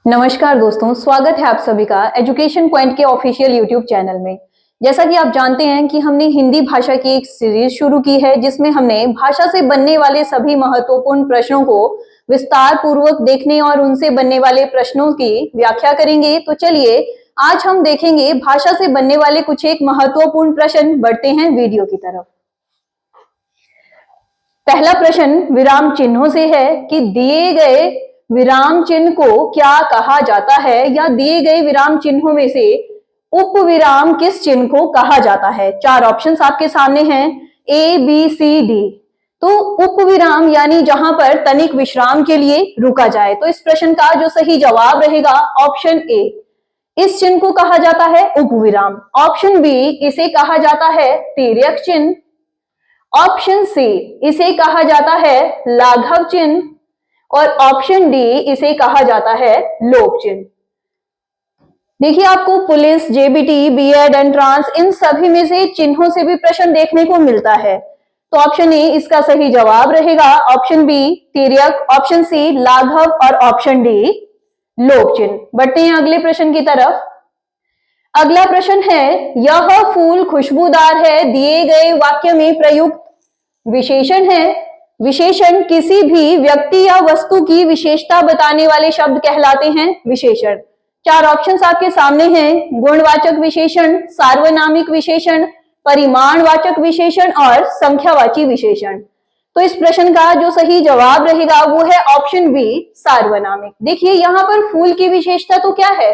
नमस्कार दोस्तों, स्वागत है आप सभी का एजुकेशन पॉइंट के ऑफिशियल यूट्यूब चैनल में। जैसा कि आप जानते हैं कि हमने हिंदी भाषा की एक सीरीज शुरू की है जिसमें हमने भाषा से बनने वाले सभी महत्वपूर्ण प्रश्नों को विस्तार पूर्वक देखने और उनसे बनने वाले प्रश्नों की व्याख्या करेंगे। तो चलिए आज हम देखेंगे भाषा से बनने वाले कुछ एक महत्वपूर्ण प्रश्न। बढ़ते हैं वीडियो की तरफ। पहला प्रश्न विराम चिन्हों से है कि दिए गए विराम चिन्ह को क्या कहा जाता है, या दिए गए विराम चिन्हों में से उपविराम किस चिन्ह को कहा जाता है। चार ऑप्शंस आपके सामने हैं, ए बी सी डी। तो उपविराम यानी जहां पर तनिक विश्राम के लिए रुका जाए। तो इस प्रश्न का जो सही जवाब रहेगा ऑप्शन ए, इस चिन्ह को कहा जाता है उपविराम। ऑप्शन बी, इसे कहा जाता है तिर्यक चिन्ह। ऑप्शन सी, इसे कहा जाता है लाघव चिन्ह। और ऑप्शन डी, इसे कहा जाता है लोप चिन्ह। देखिए आपको पुलिस, जेबीटी, बीएड एंट्रांस इन सभी में से चिन्हों से भी प्रश्न देखने को मिलता है। तो ऑप्शन ए इसका सही जवाब रहेगा, ऑप्शन बी तिर्यक, ऑप्शन सी लाघव और ऑप्शन डी लोप चिन्ह। बढ़ते हैं अगले प्रश्न की तरफ। अगला प्रश्न है, यह फूल खुशबूदार है दिए गए वाक्य में प्रयुक्त विशेषण है। विशेषण किसी भी व्यक्ति या वस्तु की विशेषता बताने वाले शब्द कहलाते हैं विशेषण। चार ऑप्शंस आपके सामने हैं, गुणवाचक विशेषण, सार्वनामिक विशेषण, परिमाणवाचक विशेषण और संख्यावाची विशेषण। तो इस प्रश्न का जो सही जवाब रहेगा वो है ऑप्शन बी सार्वनामिक। देखिए यहाँ पर फूल की विशेषता तो क्या है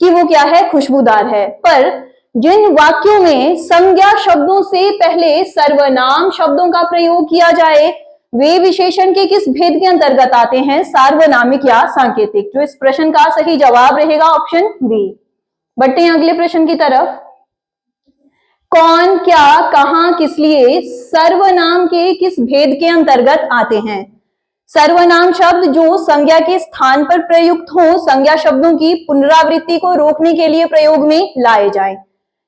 कि वो क्या है, खुशबूदार है। पर जिन वाक्यों में संज्ञा शब्दों से पहले सर्वनाम शब्दों का प्रयोग किया जाए वे विशेषण के किस भेद के अंतर्गत आते हैं, सार्वनामिक या सांकेतिक। जो इस प्रश्न का सही जवाब रहेगा ऑप्शन बी। बढ़ते हैं अगले प्रश्न की तरफ। कौन, क्या, कहां, किस लिए सर्वनाम के किस भेद के अंतर्गत आते हैं। सर्वनाम शब्द जो संज्ञा के स्थान पर प्रयुक्त हो, संज्ञा शब्दों की पुनरावृत्ति को रोकने के लिए प्रयोग में लाए जाएं।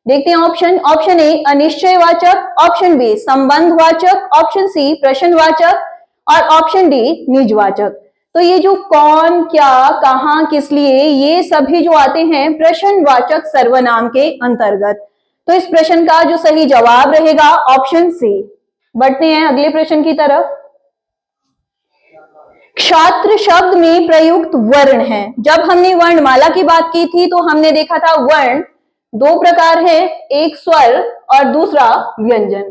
देखते हैं ऑप्शन। ऑप्शन ए अनिश्चयवाचक, ऑप्शन बी संबंधवाचक, ऑप्शन सी प्रश्नवाचक और ऑप्शन डी निजवाचक। तो ये जो कौन, क्या, कहां, किस लिए, ये सभी जो आते हैं प्रश्नवाचक सर्वनाम के अंतर्गत। तो इस प्रश्न का जो सही जवाब रहेगा ऑप्शन सी। बढ़ते हैं अगले प्रश्न की तरफ। क्षात्र शब्द में प्रयुक्त वर्ण है। जब हमने वर्णमाला की बात की थी तो हमने देखा था वर्ण दो प्रकार है, एक स्वर और दूसरा व्यंजन।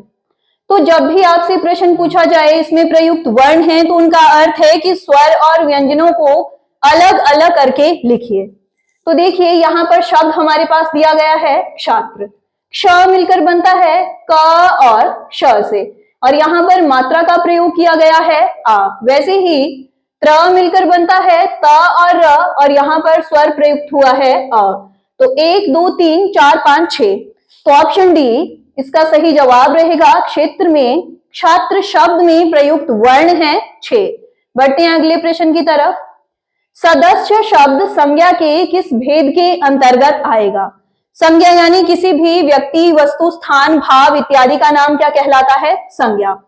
तो जब भी आपसे प्रश्न पूछा जाए इसमें प्रयुक्त वर्ण है तो उनका अर्थ है कि स्वर और व्यंजनों को अलग अलग करके लिखिए। तो देखिए यहाँ पर शब्द हमारे पास दिया गया है क्षात्र। क्ष मिलकर बनता है क और श से, और यहाँ पर मात्रा का प्रयोग किया गया है आ। वैसे ही त्र मिलकर बनता है त और र, और यहाँ पर स्वर प्रयुक्त हुआ है अ। तो 1 2 3 4 5 6। तो ऑप्शन डी इसका सही जवाब रहेगा। क्षेत्र में छात्र शब्द में प्रयुक्त वर्ण है 6। बढ़ते हैं अगले प्रश्न की तरफ। सदस्य शब्द संज्ञा के किस भेद के अंतर्गत आएगा। संज्ञा यानी किसी भी व्यक्ति, वस्तु, स्थान, भाव इत्यादि का नाम क्या कहलाता है, संज्ञा।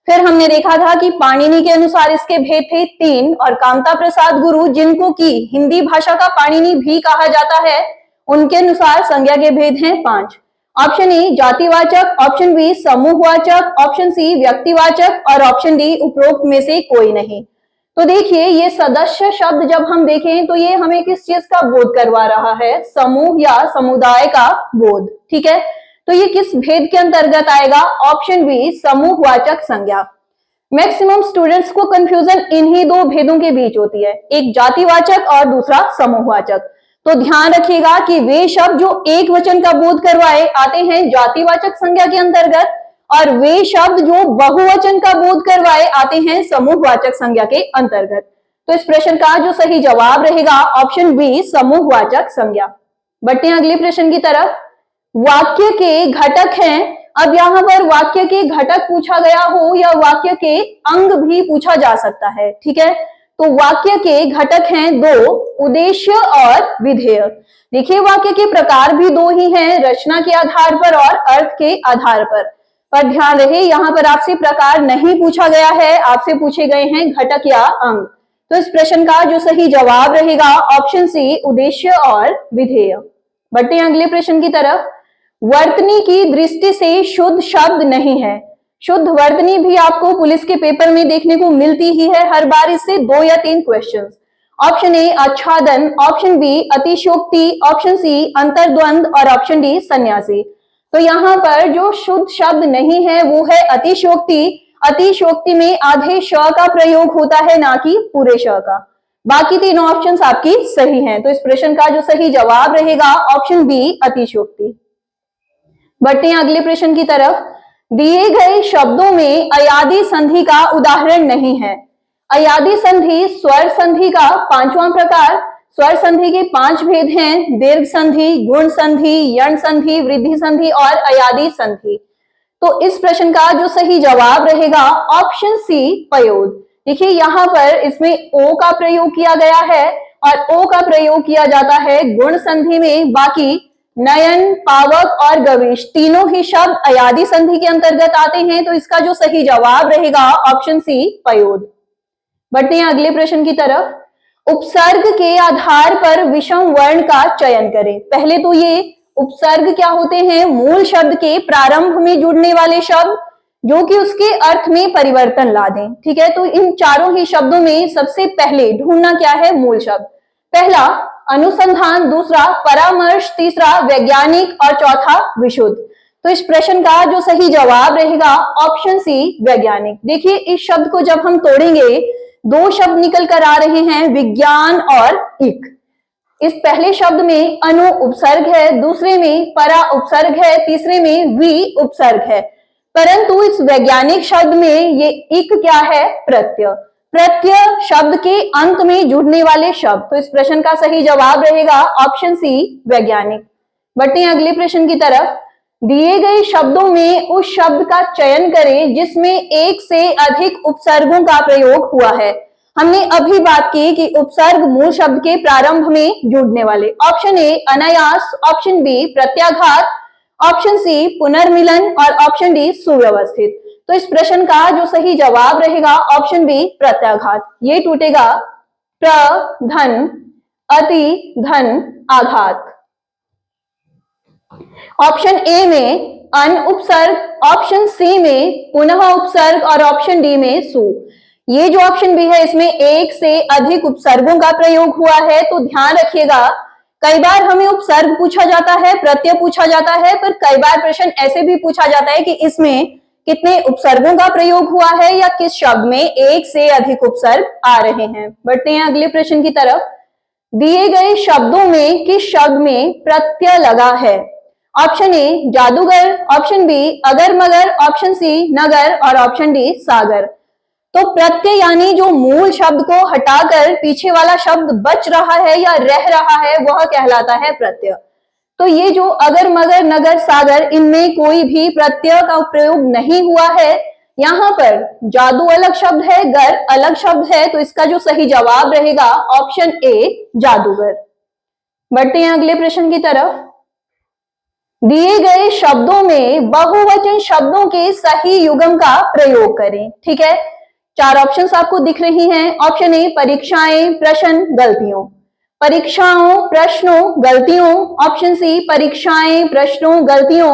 फिर हमने देखा था कि पाणिनि के अनुसार इसके भेद थे 3, और कामता प्रसाद गुरु जिनको की हिंदी भाषा का पाणिनि भी कहा जाता है उनके अनुसार संज्ञा के भेद हैं 5। ऑप्शन ए जातिवाचक, ऑप्शन बी समूहवाचक, ऑप्शन सी व्यक्तिवाचक और ऑप्शन डी उपरोक्त में से कोई नहीं। तो देखिए ये सदस्य शब्द जब हम देखें तो ये हमें किस चीज का बोध करवा रहा है, समूह या समुदाय का बोध। ठीक है, तो ये किस भेद के अंतर्गत आएगा, ऑप्शन बी समूहवाचक संज्ञा। मैक्सिमम स्टूडेंट्स को कंफ्यूजन इन्हीं दो भेदों के बीच होती है, एक जातिवाचक और दूसरा समूहवाचक। तो ध्यान रखिएगा कि वे शब्द जो एक वचन का बोध करवाए आते हैं जातिवाचक संज्ञा के अंतर्गत, और वे शब्द जो बहुवचन का बोध करवाए आते हैं समूहवाचक संज्ञा के अंतर्गत। तो इस प्रश्न का जो सही जवाब रहेगा ऑप्शन बी समूहवाचक संज्ञा। बढ़ते हैं अगले प्रश्न की तरफ। वाक्य के घटक हैं। अब यहाँ पर वाक्य के घटक पूछा गया हो या वाक्य के अंग भी पूछा जा सकता है। ठीक है, तो वाक्य के घटक हैं 2, उद्देश्य और विधेय। देखिए वाक्य के प्रकार भी 2 ही हैं, रचना के आधार पर और अर्थ के आधार पर ध्यान रहे यहाँ पर आपसे प्रकार नहीं पूछा गया है, आपसे पूछे गए हैं घटक या अंग। तो इस प्रश्न का जो सही जवाब रहेगा ऑप्शन सी उद्देश्य और विधेय। बढ़ते हैं अगले प्रश्न की तरफ। वर्तनी की दृष्टि से शुद्ध शब्द नहीं है। शुद्ध वर्तनी भी आपको पुलिस के पेपर में देखने को मिलती ही है हर बार, इससे 2 या 3 क्वेश्चंस। ऑप्शन ए आच्छादन, ऑप्शन बी अतिशयोक्ति, ऑप्शन सी अंतर्द्वंद और ऑप्शन डी सन्यासी। तो यहाँ पर जो शुद्ध शब्द नहीं है वो है अतिशयोक्ति। अतिशयोक्ति में आधे श का प्रयोग होता है, ना कि पूरे श का। बाकी तीनों ऑप्शंस आपकी सही हैं, तो इस प्रश्न का जो सही जवाब रहेगा ऑप्शन बी अतिशयोक्ति। बढ़ते हैं अगले प्रश्न की तरफ। दिए गए शब्दों में अयादी संधि का उदाहरण नहीं है। अयादी संधि स्वर संधि का 5वां प्रकार। स्वर संधि के 5 भेद हैं, दीर्घ संधि, गुण संधि, यण संधि, वृद्धि संधि और अयादी संधि। तो इस प्रश्न का जो सही जवाब रहेगा ऑप्शन सी पयोद। देखिए यहाँ पर इसमें ओ का प्रयोग किया गया है और ओ का प्रयोग किया जाता है गुण संधि में। बाकी नयन, पावक और गवेश तीनों ही शब्द अयादी संधि के अंतर्गत आते हैं, तो इसका जो सही जवाब रहेगा ऑप्शन सी पयोद। बढ़ते हैं अगले प्रश्न की तरफ। उपसर्ग के आधार पर विषम वर्ण का चयन करें। पहले तो ये उपसर्ग क्या होते हैं? मूल शब्द के प्रारंभ में जुड़ने वाले शब्द जो कि उसके अर्थ में परिवर्तन ला दें। ठीक है, तो इन चारों ही शब्दों में सबसे पहले ढूंढना क्या है? मूल शब्द। पहला अनुसंधान, दूसरा परामर्श, तीसरा वैज्ञानिक और चौथा विशुद्ध। तो इस प्रश्न का जो सही जवाब रहेगा ऑप्शन सी वैज्ञानिक। देखिए इस शब्द को जब हम तोड़ेंगे 2 शब्द निकल कर आ रहे हैं, विज्ञान और इक। इस पहले शब्द में अनु उपसर्ग है, दूसरे में परा उपसर्ग है, तीसरे में वी उपसर्ग है। परंतु इस वैज्ञानिक शब्द में ये इक क्या है? प्रत्यय। प्रत्यय शब्द के अंत में जुड़ने वाले शब्द। तो इस प्रश्न का सही जवाब रहेगा ऑप्शन सी वैज्ञानिक। बढ़ते हैं अगले प्रश्न की तरफ। दिए गए शब्दों में उस शब्द का चयन करें जिसमें एक से अधिक उपसर्गों का प्रयोग हुआ है। हमने अभी बात की कि उपसर्ग मूल शब्द के प्रारंभ में जुड़ने वाले। ऑप्शन ए अनायास, ऑप्शन बी प्रत्याघात, ऑप्शन सी पुनर्मिलन और ऑप्शन डी सुव्यवस्थित। तो इस प्रश्न का जो सही जवाब रहेगा ऑप्शन बी प्रत्याघात। ये टूटेगा प्र धन अति धन आघात। ऑप्शन ए में अन उपसर्ग, ऑप्शन सी में पुनः उपसर्ग और ऑप्शन डी में सु। ये जो ऑप्शन बी है इसमें एक से अधिक उपसर्गों का प्रयोग हुआ है। तो ध्यान रखिएगा, कई बार हमें उपसर्ग पूछा जाता है, प्रत्यय पूछा जाता है, पर कई बार प्रश्न ऐसे भी पूछा जाता है कि इसमें कितने उपसर्गों का प्रयोग हुआ है या किस शब्द में एक से अधिक उपसर्ग आ रहे हैं। बढ़ते हैं अगले प्रश्न की तरफ। दिए गए शब्दों में किस शब्द में प्रत्यय लगा है? ऑप्शन ए जादूगर, ऑप्शन बी अगर मगर, ऑप्शन सी नगर और ऑप्शन डी सागर। तो प्रत्यय यानी जो मूल शब्द को हटाकर पीछे वाला शब्द बच रहा है या रह रहा है वह कहलाता है प्रत्यय। तो ये जो अगर मगर नगर सागर, इनमें कोई भी प्रत्यय का प्रयोग नहीं हुआ है। यहाँ पर जादू अलग शब्द है, गर अलग शब्द है, तो इसका जो सही जवाब रहेगा ऑप्शन ए जादूगर। बढ़ते हैं अगले प्रश्न की तरफ। दिए गए शब्दों में बहुवचन शब्दों के सही युग्म का प्रयोग करें। ठीक है, 4 ऑप्शंस आपको दिख रही हैं। ऑप्शन ए परीक्षाएं, प्रश्न, गलतियों। परीक्षाओं, प्रश्नों, गलतियों। ऑप्शन सी परीक्षाएं, प्रश्नों, गलतियों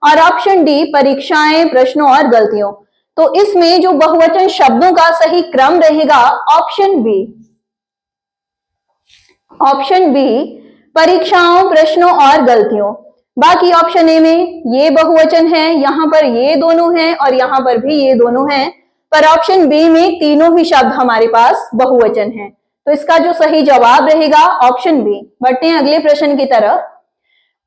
और ऑप्शन डी परीक्षाएं, प्रश्नों और गलतियों। तो इसमें जो बहुवचन शब्दों का सही क्रम रहेगा ऑप्शन बी। ऑप्शन बी परीक्षाओं, प्रश्नों और गलतियों। बाकी ऑप्शन ए में ये बहुवचन है, यहां पर ये दोनों हैं और यहां पर भी ये दोनों हैं, पर ऑप्शन बी में तीनों ही शब्द हमारे पास बहुवचन हैं। तो इसका जो सही जवाब रहेगा ऑप्शन बी। बढ़ते हैं अगले प्रश्न की तरफ।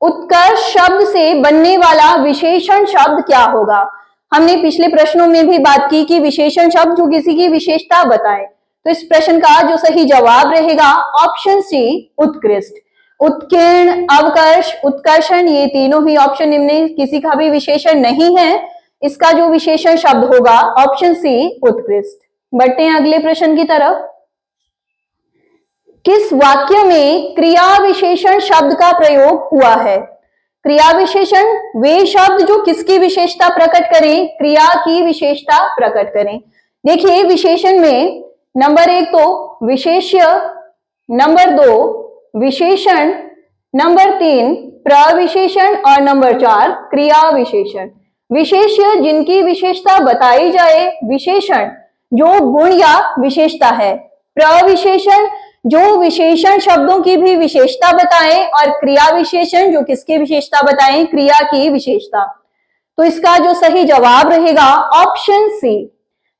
उत्कर्ष शब्द से बनने वाला विशेषण शब्द क्या होगा? हमने पिछले प्रश्नों में भी बात की कि विशेषण शब्द जो किसी की विशेषता बताए। तो इस प्रश्न का जो सही जवाब रहेगा ऑप्शन सी उत्कृष्ट। उत्कीर्ण, अवकर्ष, उत्कर्षण, ये तीनों ही ऑप्शन इनमें किसी का भी विशेषण नहीं है। इसका जो विशेषण शब्द होगा ऑप्शन सी उत्कृष्ट। बढ़ते हैं अगले प्रश्न की तरफ। किस वाक्य में क्रिया विशेषण शब्द का प्रयोग हुआ है? क्रिया विशेषण वे शब्द जो किसकी विशेषता प्रकट करें? क्रिया की विशेषता प्रकट करें। देखिए विशेषण में नंबर 1 तो विशेष्य, नंबर 2 विशेषण, नंबर 3 प्रविशेषण और नंबर 4 क्रिया विशेषण। विशेष्य जिनकी विशेषता बताई जाए, विशेषण जो गुण या विशेषता है, प्रविशेषण जो विशेषण शब्दों की भी विशेषता बताएं और क्रिया विशेषण जो किसकी विशेषता बताएं, क्रिया की विशेषता। तो इसका जो सही जवाब रहेगा ऑप्शन सी,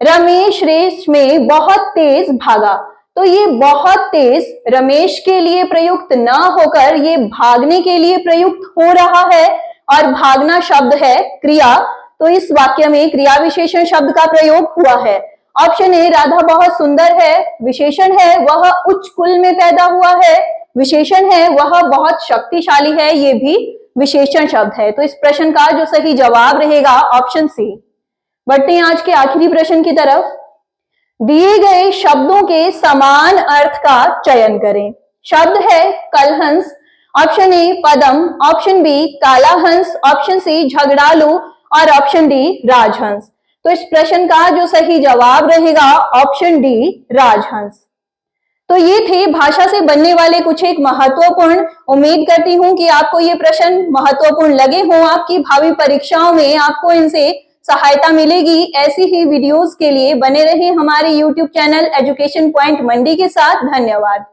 रमेश रेस में बहुत तेज भागा। तो ये बहुत तेज रमेश के लिए प्रयुक्त न होकर ये भागने के लिए प्रयुक्त हो रहा है और भागना शब्द है क्रिया, तो इस वाक्य में क्रिया विशेषण शब्द का प्रयोग हुआ है। ऑप्शन ए, राधा बहुत सुंदर है, विशेषण है वह उच्च कुल में पैदा हुआ है, विशेषण है वह बहुत शक्तिशाली है, ये भी विशेषण शब्द है। तो इस प्रश्न का जो सही जवाब रहेगा ऑप्शन सी। बढ़ते हैं आज के आखिरी प्रश्न की तरफ। दिए गए शब्दों के समान अर्थ का चयन करें। शब्द है कलहंस, ऑप्शन ए पदम, ऑप्शन बी काला हंस, ऑप्शन सी झगड़ालू और ऑप्शन डी राजहंस। तो इस प्रश्न का जो सही जवाब रहेगा ऑप्शन डी राजहंस। तो ये थे भाषा से बनने वाले कुछ एक महत्वपूर्ण, उम्मीद करती हूं कि आपको ये प्रश्न महत्वपूर्ण लगे हों, आपकी भावी परीक्षाओं में आपको इनसे सहायता मिलेगी। ऐसी ही वीडियोस के लिए बने रहें हमारे YouTube चैनल एजुकेशन पॉइंट मंडी के साथ। धन्यवाद।